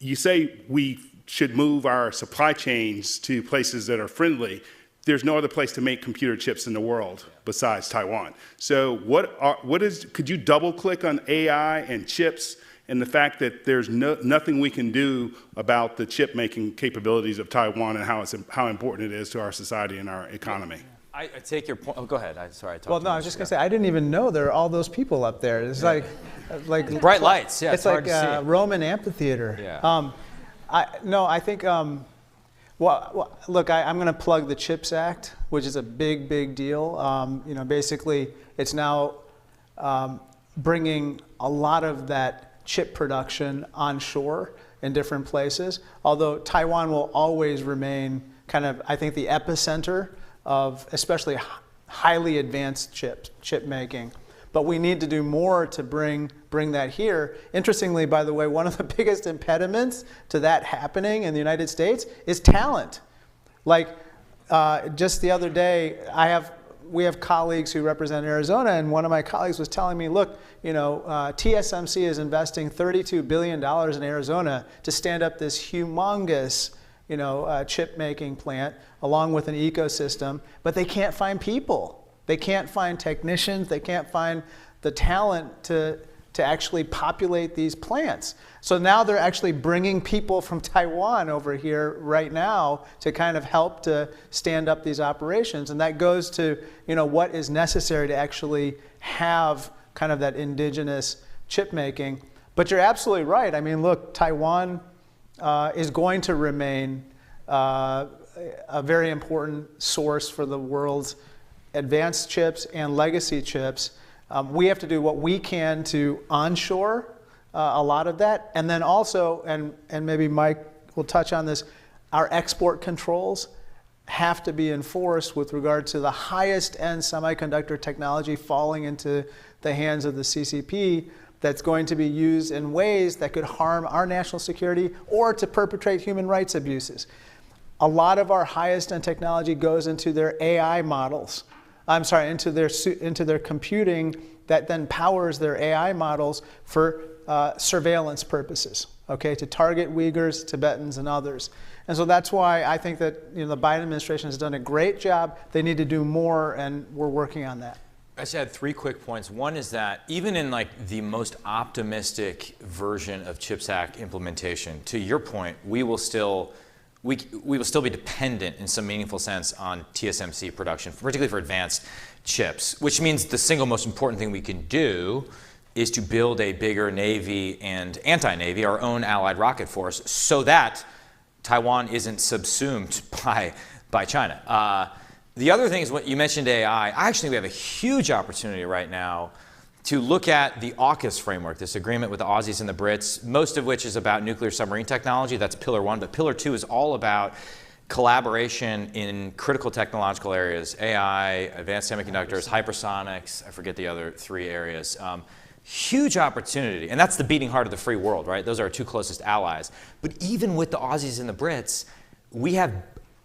you say we should move our supply chains to places that are friendly. there's no other place to make computer chips in the world besides Taiwan. So could you double click on AI and chips and the fact that there's nothing we can do about the chip making capabilities of Taiwan and how important it is to our society and our economy? I take your point. Oh, go ahead. Sorry. Well, no, I was just going to say, I didn't even know there are all those people up there. It's like bright lights. Yeah, it's like a Roman amphitheater. Yeah. I think, well, look, I'm going to plug the CHIPS Act, which is a big, big deal. Basically, it's now bringing a lot of that chip production onshore in different places, although Taiwan will always remain kind of, I think, the epicenter of especially highly advanced chip making. But we need to do more to bring that here. Interestingly, by the way, one of the biggest impediments to that happening in the United States is talent. Like just the other day, we have colleagues who represent Arizona, and one of my colleagues was telling me, look, TSMC is investing $32 billion in Arizona to stand up this humongous chip making plant along with an ecosystem, but they can't find people. They can't find technicians. They can't find the talent to actually populate these plants. So now they're actually bringing people from Taiwan over here right now to kind of help to stand up these operations. And that goes to what is necessary to actually have kind of that indigenous chip making. But you're absolutely right. I mean, look, Taiwan is going to remain a very important source for the world's advanced chips and legacy chips. We have to do what we can to onshore a lot of that. And then also, and maybe Mike will touch on this, our export controls have to be enforced with regard to the highest end semiconductor technology falling into the hands of the CCP that's going to be used in ways that could harm our national security or to perpetrate human rights abuses. A lot of our highest end technology goes into their AI models. Into their computing that then powers their AI models for surveillance purposes, okay, to target Uyghurs, Tibetans, and others. And so that's why I think that the Biden administration has done a great job. They need to do more, and we're working on that. I just had 3 quick points. One is that even in the most optimistic version of CHIPS Act implementation, to your point, we will still be dependent in some meaningful sense on TSMC production, particularly for advanced chips, which means the single most important thing we can do is to build a bigger Navy and anti-Navy, our own allied rocket force, so that Taiwan isn't subsumed by China. The other thing is what you mentioned AI. Actually, we have a huge opportunity right now to look at the AUKUS framework, this agreement with the Aussies and the Brits, most of which is about nuclear submarine technology. That's Pillar 1. But Pillar 2 is all about collaboration in critical technological areas, AI, advanced semiconductors, hypersonics, I forget the other 3 areas. Huge opportunity. And that's the beating heart of the free world, right? Those are our 2 closest allies. But even with the Aussies and the Brits, we have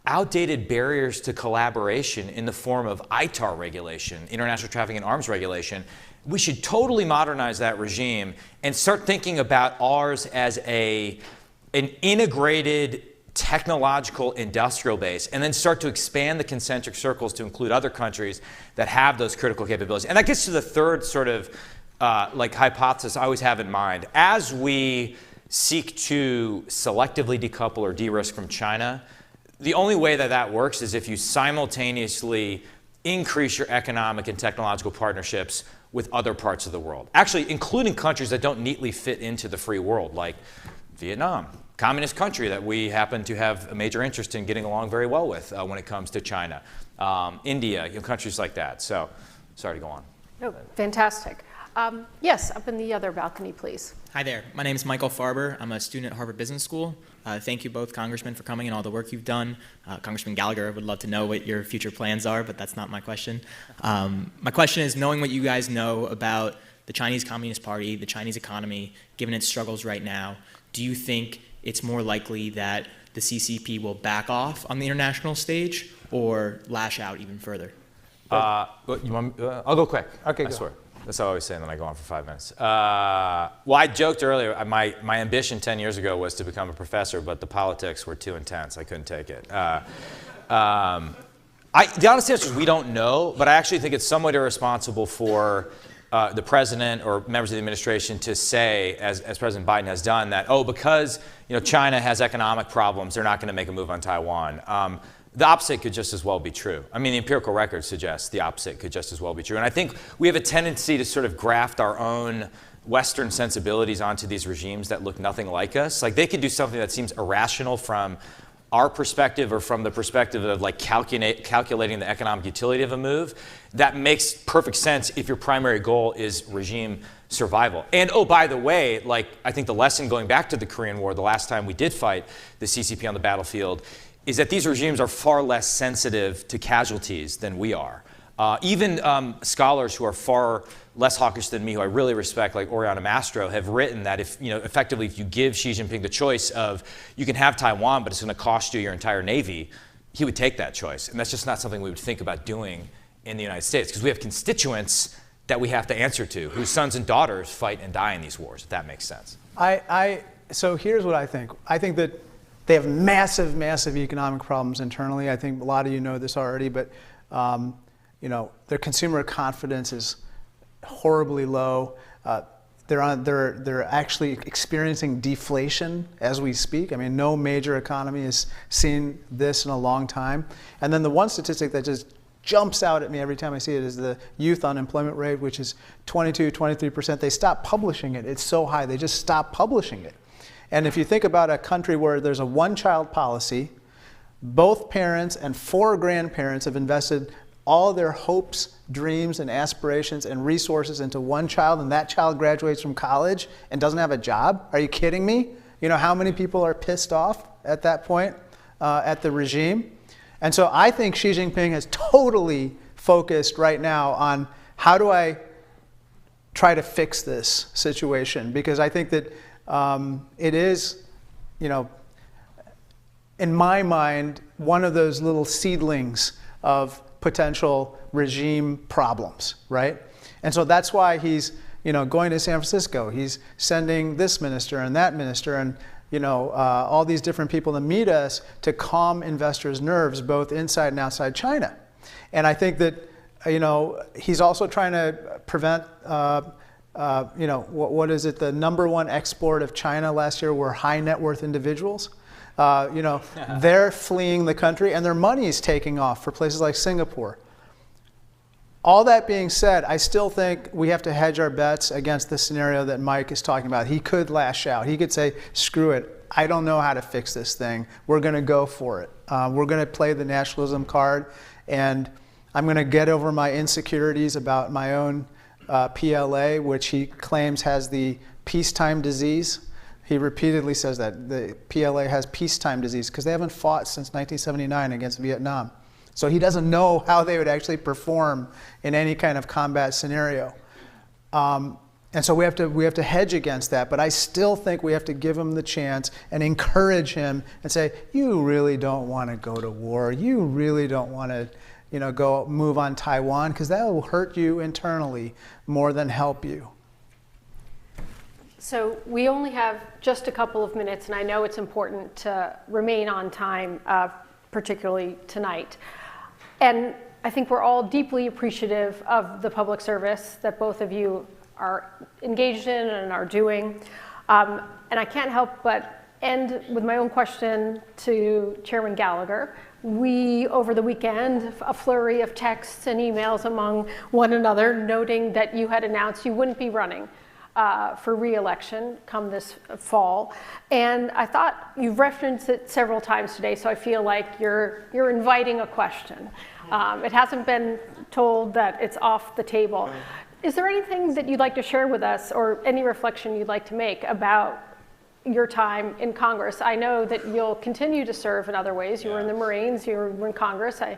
outdated barriers to collaboration in the form of ITAR regulation, international trafficking in arms regulation. We should totally modernize that regime and start thinking about ours as an integrated technological industrial base, and then start to expand the concentric circles to include other countries that have those critical capabilities. And that gets to the third sort of hypothesis I always have in mind. As we seek to selectively decouple or de-risk from China, the only way that works is if you simultaneously increase your economic and technological partnerships with other parts of the world, actually including countries that don't neatly fit into the free world, like Vietnam, communist country that we happen to have a major interest in getting along very well with when it comes to China, India, countries like that. So, sorry to go on. No, fantastic. Yes, up in the other balcony, please. Hi there. My name is Michael Farber. I'm a student at Harvard Business School. Thank you both, Congressman, for coming and all the work you've done. Congressman Gallagher, I would love to know what your future plans are, but that's not my question. My question is, knowing what you guys know about the Chinese Communist Party, the Chinese economy, given its struggles right now, do you think it's more likely that the CCP will back off on the international stage or lash out even further? I'll go quick. Okay, I swear. That's what I always say, and then I go on for 5 minutes. Well, I joked earlier, my ambition 10 years ago was to become a professor, but the politics were too intense. I couldn't take it. The honest answer is we don't know, but I actually think it's somewhat irresponsible for the president or members of the administration to say, as President Biden has done, that, because China has economic problems, they're not going to make a move on Taiwan. The opposite could just as well be true. I mean, the empirical record suggests the opposite could just as well be true. And I think we have a tendency to sort of graft our own Western sensibilities onto these regimes that look nothing like us. Like, they could do something that seems irrational from our perspective or from the perspective of like calculating the economic utility of a move. That makes perfect sense if your primary goal is regime survival. And by the way, like, I think the lesson going back to the Korean War, the last time we did fight the CCP on the battlefield, is that these regimes are far less sensitive to casualties than we are. Even scholars who are far less hawkish than me, who I really respect, like Oriana Mastro, have written that effectively if you give Xi Jinping the choice of you can have Taiwan, but it's going to cost you your entire navy, he would take that choice. And that's just not something we would think about doing in the United States, because we have constituents that we have to answer to, whose sons and daughters fight and die in these wars, if that makes sense. So here's what I think. I think that they have massive, massive economic problems internally. I think a lot of you know this already, but their consumer confidence is horribly low. They're actually experiencing deflation as we speak. I mean, no major economy has seen this in a long time. And then the one statistic that just jumps out at me every time I see it is the youth unemployment rate, which is 23%. They stopped publishing it. It's so high, they just stopped publishing it. And if you think about a country where there's a one-child policy, both parents and 4 grandparents have invested all their hopes, dreams, and aspirations and resources into one child, and that child graduates from college and doesn't have a job? Are you kidding me? You know how many people are pissed off at that point at the regime? And so I think Xi Jinping is totally focused right now on how do I try to fix this situation, because I think that it is, in my mind, one of those little seedlings of potential regime problems, right? And so that's why he's, going to San Francisco. He's sending this minister and that minister and, all these different people to meet us to calm investors' nerves, both inside and outside China. And I think that, he's also trying to prevent, what is it? The #1 export of China last year were high net worth individuals. They're fleeing the country and their money is taking off for places like Singapore. All that being said, I still think we have to hedge our bets against the scenario that Mike is talking about. He could lash out. He could say, screw it. I don't know how to fix this thing. We're going to go for it. We're going to play the nationalism card, and I'm going to get over my insecurities about my own PLA, which he claims has the peacetime disease. He repeatedly says that the PLA has peacetime disease because they haven't fought since 1979 against Vietnam. So he doesn't know how they would actually perform in any kind of combat scenario. And so we have to hedge against that. But I still think we have to give him the chance and encourage him and say, you really don't want to go to war. You really don't want to go move on Taiwan, because that will hurt you internally more than help you. So we only have just a couple of minutes, and I know it's important to remain on time, particularly tonight. And I think we're all deeply appreciative of the public service that both of you are engaged in and are doing. And I can't help but end with my own question to Chairman Gallagher. We, over the weekend, a flurry of texts and emails among one another, noting that you had announced you wouldn't be running for re-election come this fall. And I thought you've referenced it several times today, so I feel like you're inviting a question. It hasn't been told that it's off the table. Is there anything that you'd like to share with us, or any reflection you'd like to make about your time in Congress? I know that you'll continue to serve in other ways. You were in the Marines, you were in Congress. I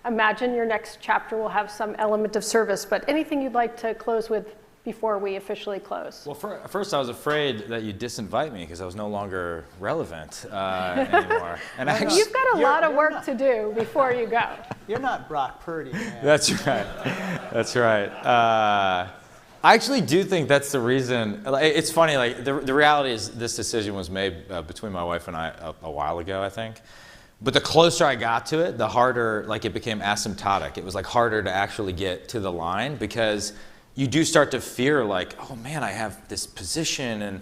imagine your next chapter will have some element of service, but anything you'd like to close with before we officially close? Well, first I was afraid that you'd disinvite me because I was no longer relevant anymore. And actually, you've got a lot of work to do before you go. You're not Brock Purdy, man. That's right. That's right. I actually do think that's the reason. It's funny, like the reality is this decision was made between my wife and I a while ago, I think. But the closer I got to it, the harder, like, it became asymptotic. It was like harder to actually get to the line because you do start to fear, like, oh man, I have this position and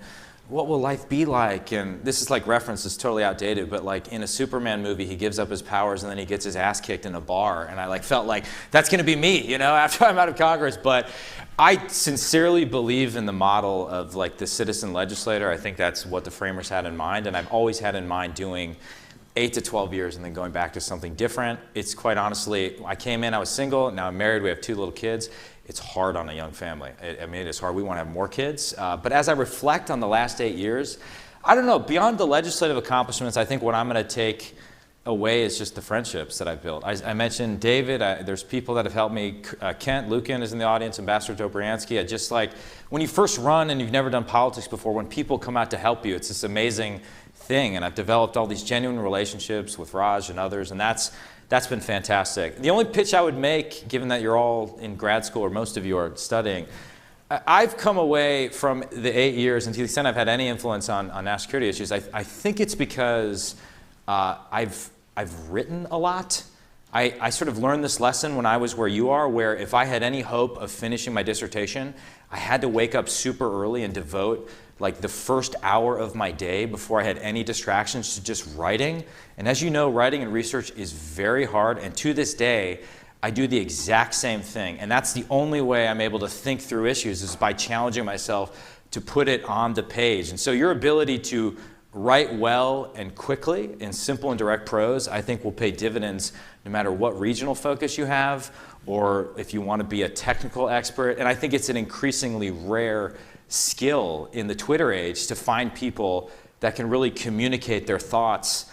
what will life be like? And this is like reference, it's totally outdated, but like in a Superman movie, he gives up his powers and then he gets his ass kicked in a bar. And I like felt like that's gonna be me, you know, after I'm out of Congress. But I sincerely believe in the model of like the citizen legislator. I think that's what the framers had in mind. And I've always had in mind doing 8 to 12 years and then going back to something different. It's quite honestly, I came in, I was single, now I'm married, we have 2 little kids. It's hard on a young family. I mean, it is hard. We want to have more kids. But as I reflect on the last 8 years, I don't know, beyond the legislative accomplishments, I think what I'm going to take away is just the friendships that I've built. I mentioned David. There's people that have helped me. Kent Lucan is in the audience, Ambassador Dobriansky. I just like, when you first run and you've never done politics before, when people come out to help you, it's this amazing thing. And I've developed all these genuine relationships with Raj and others, and that's been fantastic. The only pitch I would make, given that you're all in grad school or most of you are studying, I've come away from the 8 years, and to the extent I've had any influence on national security issues, I think it's because I've written a lot. I sort of learned this lesson when I was where you are, where if I had any hope of finishing my dissertation, I had to wake up super early and devote like the first hour of my day before I had any distractions to just writing. And as you know, writing and research is very hard, and to this day, I do the exact same thing. And that's the only way I'm able to think through issues is by challenging myself to put it on the page. And so your ability to write well and quickly in simple and direct prose, I think will pay dividends no matter what regional focus you have or if you want to be a technical expert. And I think it's an increasingly rare skill in the Twitter age to find people that can really communicate their thoughts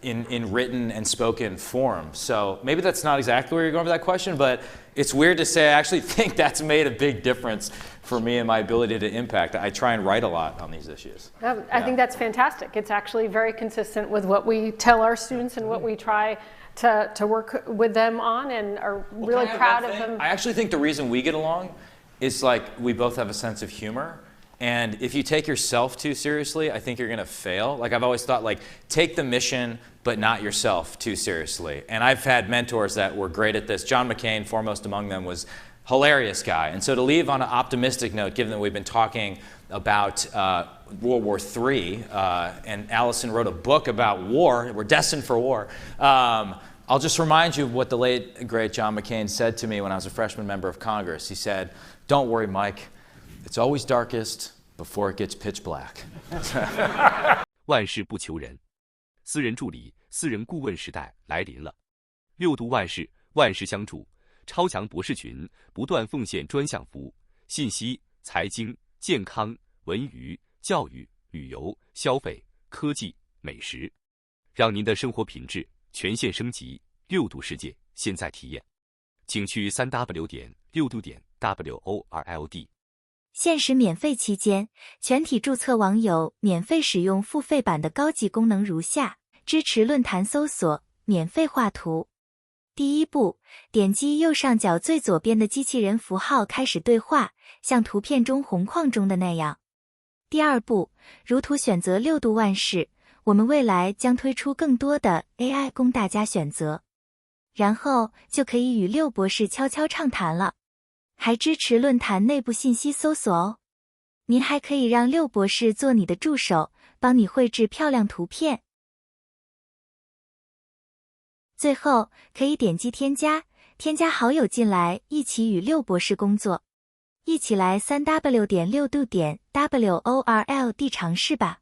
in written and spoken form. So maybe that's not exactly where you're going with that question, but it's weird to say I actually think that's made a big difference for me and my ability to impact. I try and write a lot on these issues. I think that's fantastic. It's actually very consistent with what we tell our students and what we try to work with them on, and are really proud of them. I actually think the reason we get along is like we both have a sense of humor. And if you take yourself too seriously, I think you're going to fail. Like I've always thought, like take the mission, but not yourself too seriously. And I've had mentors that were great at this. John McCain, foremost among them, was a hilarious guy. And so to leave on an optimistic note, given that we've been talking about World War III, and Allison wrote a book about war, we're destined for war. I'll just remind you of what the late, great John McCain said to me when I was a freshman member of Congress. He said, "Don't worry, Mike. It's always darkest before it gets pitch black." 万事不求人，私人助理、私人顾问时代来临了。六度万事，万事相助，超强博士群不断奉献专项服务，信息、财经、健康、文娱、教育、旅游、消费、科技、美食，让您的生活品质全线升级。六度世界现在体验，请去3w.6度.world。限时免费期间，全体注册网友免费使用付费版的高级功能如下：支持论坛搜索，免费画图。第一步，点击右上角最左边的机器人符号开始对话，像图片中红框中的那样。第二步，如图选择六度万事，我们未来将推出更多的 AI 供大家选择。然后就可以与六博士悄悄畅谈了。还支持论坛内部信息搜索哦。您还可以让六博士做你的助手，帮你绘制漂亮图片。最后可以点击添加好友进来，一起与六博士工作。一起来3w.6度.world尝试吧。